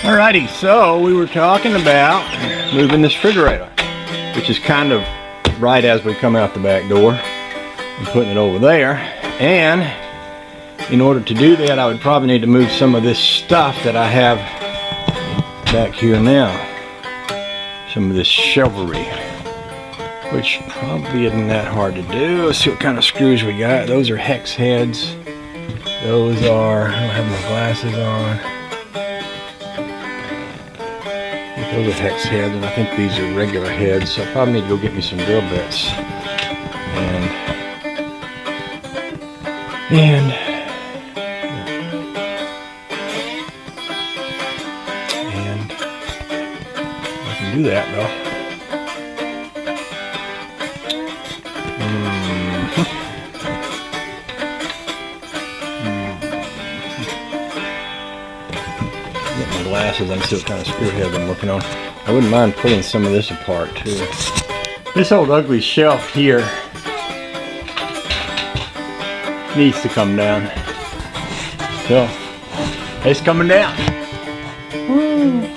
Alrighty, so we were talking about moving this refrigerator, which is kind of right as we come out the back door, and putting it over there. And in order to do that, I would probably need to move some of this stuff that I have back here now. Some of this chivalry, which probably isn't that hard to do. Let's see what kind of screws we got. Those are hex heads. Those are, I don't have my glasses on. Those are hex heads, and I think these are regular heads, so I probably need to go get me some drill bits. And I can do that though. Get my glasses and see what kind of screw head I'm working on. I wouldn't mind pulling some of this apart too. This old ugly shelf here needs to come down. So, it's coming down. Woo.